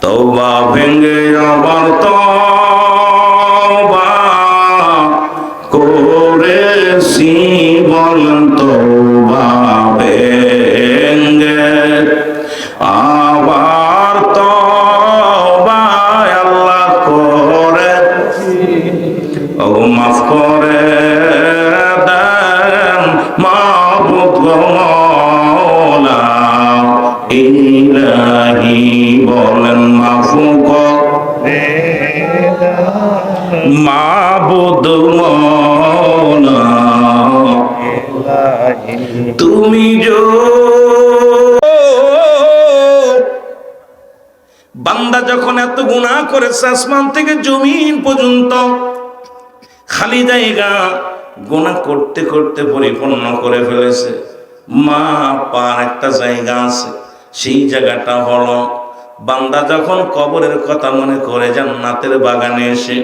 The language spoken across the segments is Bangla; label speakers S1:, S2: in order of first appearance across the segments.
S1: তওবা ভেঙে আবার তওবা করেছি বলেন, তওবা ভেঙে আবার তওবা আল্লাহ করেছি, ও মাফ করে দেন মাবুদ গো মওলা ইলাহি বলেন, মাফ করে মাবুদ মওলা তুমি বান্দা যখন এত গুনাহ করেছে, আসমান থেকে জমিন পর্যন্ত খালি জায়গা গুনাহ করতে করতে পরিপূর্ণ করে ফেলেছে। মা পার একটা জায়গা আছে, সেই জায়গাটা হলো বান্দা যখন কবরের কথা মনে করে জান্নাতের বাগানে এসে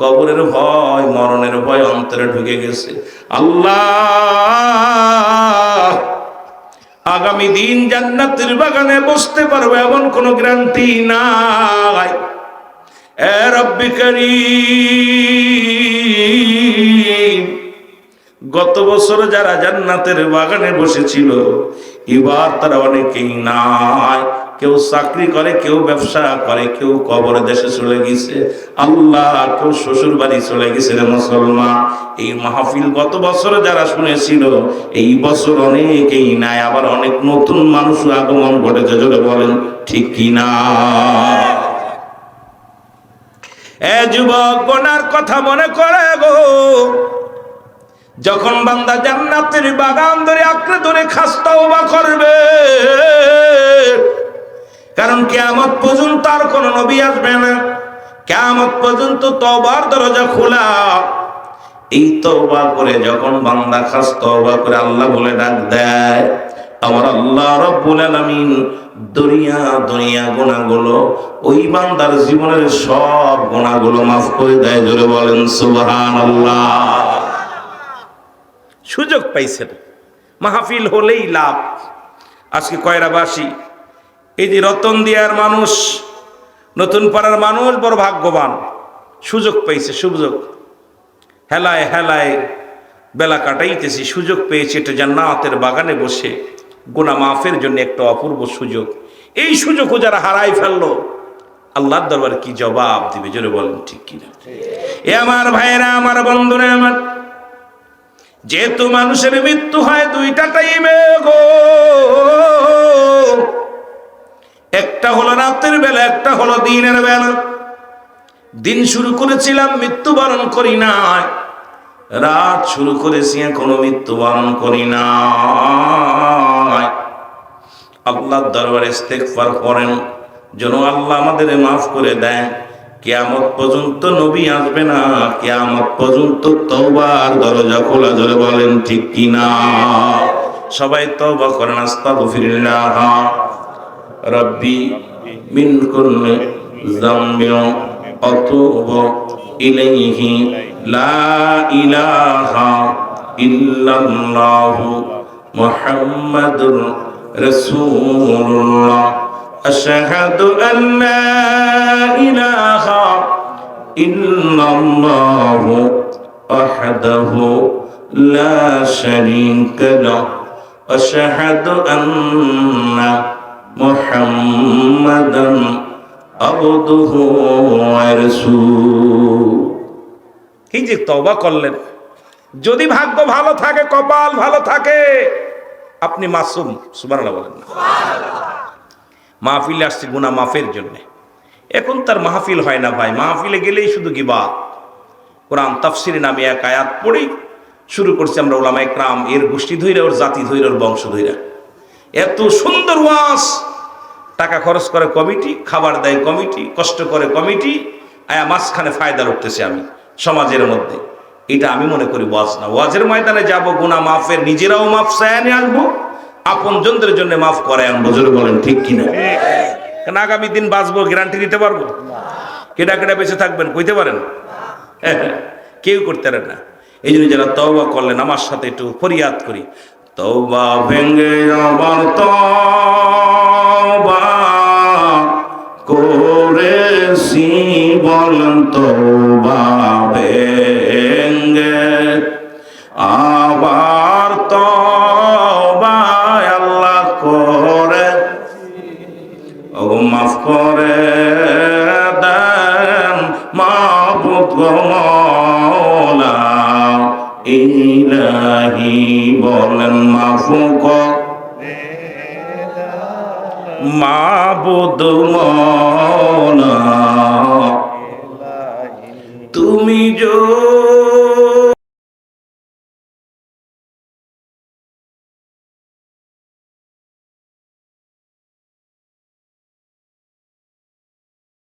S1: কবরের ভয়, মরণের ভয় অন্তরে ঢুকে গেছে। আল্লাহ আগামী দিন জান্নাতের বাগানে বসতে পারবে এমন কোনো গ্যারান্টি নাই। এ রব্বি কারীম, গত বছর যারা জান্নাতের বাগানে বসেছিল এবার তারা অনেকেই নাই। কেউ চাকরি করে, কেউ ব্যবসা করে, কেউ কবর দেশে চলে গেছে। আল্লাহ, কেউ শ্বশুর বাড়ি চলে গেছে। রে মুসলমান, এই মাহফিল গত বছর যারা শুনেছিল এই বছর অনেকেই নাই, আবার অনেক নতুন মানুষ আগমন ঘটেছে। জোরে বলেন ঠিক কিনা? এ যুবক, গোনার কথা মনে করে গো, যখন বান্দা জান্নাতের বাগান ধরে আঁকড়ে ধরে খাস তওবা করবে, কারণ কিয়ামত পর্যন্ত আর কোন নবী আসবে না, কিয়ামত পর্যন্ত তওবার দরজা খোলা। এই তওবা করে যখন বান্দা খাস তওবা করে আল্লাহ বলে ডাক দেয়, আমার আল্লাহ রব্বুল আলামিন দুনিয়া গুনাহগুলো ওই বান্দার জীবনের সব গুনাহগুলো মাফ করে দেয়। জোরে বলেন সুবহানাল্লাহ। সুযোগ পাইছেন, মাহফিল হলেই লাভ। আজকে কয়রাবাসী, এই যে রতন দিয়ার মানুষ, নতুন পাড়ার মানুষ বড় ভাগ্যবান, সুযোগ পাইছে। সুযোগ হেলায় হেলায় বেলা কাটাইতেছি, সুযোগ পেয়েছে এটা জান্নাতের বাগানে বসে গুনাহ মাফের জন্য একটা অপূর্ব সুযোগ। এই সুযোগও যারা হারাই ফেললো, আল্লাহর দরবারে কি জবাব দিবে? জোরে বলেন ঠিক কিনা? এ আমার ভাইয়েরা, আমার বন্ধুরা, আমার যেহেতু মানুষের মৃত্যু হয় দুইটা টাইমে গো, একটা হলো রাতের বেলা, একটা হলো দিনের বেলা। দিন শুরু করেছিলাম, মৃত্যুবরণ করি নাই। রাত শুরু করেছি, এখনো মৃত্যুবরণ করি নাই। আল্লাহর দরবারে ইস্তেগফার করেন যেন আল্লাহ আমাদের মাফ করে দেয়। কিয়ামত পর্যন্ত নবী আসবে না, কিয়ামত পর্যন্ত তওবার দরজা খোলা। জোরে বলেন ঠিক কিনা? সবাই তওবা করেন। আস্তাগফিরুল্লাহ রাব্বি মিন কুল্লি যামবিন আতুবু ইলাইহি লা ইলাহা ইল্লাল্লাহু মুহাম্মাদুর রাসূলুল্লাহ আশহাদু আল্লা ইলাহা ইল্লাল্লাহু ওয়াহদাহু লা শারীকা লাহু আশহাদু আন্না মুহাম্মাদান আবদুহু ওয়া রাসূলুহু। এই যে তওবা করলেন, যদি ভাগ্য ভালো থাকে, কপাল ভালো থাকে, আপনি মাসুম। সুবহানাল্লাহ বলেন না? মাহফিলে আসছে গুনাহ মাফের জন্য। এখন তার মাহফিল হয় না ভাই, মাহফিলে গেলেই শুধু গিবাত। কোরআন তাফসিরে নামে এক আয়াত পড়েই শুরু করছি আমরা উলামায়ে কেরাম, এর গোষ্ঠী ধইরা, ওর জাতি ধইরা, ওর বংশ ধইরা। এত সুন্দর ওয়াজ, টাকা খরচ করে কমিটি, খাবার দেয় কমিটি, কষ্ট করে কমিটি, আয়া মাঝখানে ফায়দা উঠতেছে আমি সমাজের মধ্যে। এটা আমি মনে করি ওয়াজ না। ওয়াজের ময়দানে যাব, গুনাহ মাফের, নিজেরাও মাফ চায় নিয়ে আসবো, আপন জনদের জন্য মাফ করে আনবো। জোরে বলেন ঠিক কিনা? কারণ আগামী দিন বাঁচবো, গ্যারান্টি দিতে পারবো? কেডা কেডা বেঁচে থাকবেন কইতে পারেন? কেউ করতে পারেন না। এই জন্য যারা তওবা করলেন আমার সাথে একটু ফরিয়াদ করি, তওবা ভেঙে আবার তওবা করেছি বলেন তওবা ভেঙ্গে, আবার তওবা আল্লাহ করে ওগো মাফ করে দেন মাবুদ গো মওলা ইলাহি বলেন মাফ করে মাবুদ মওলা তুমি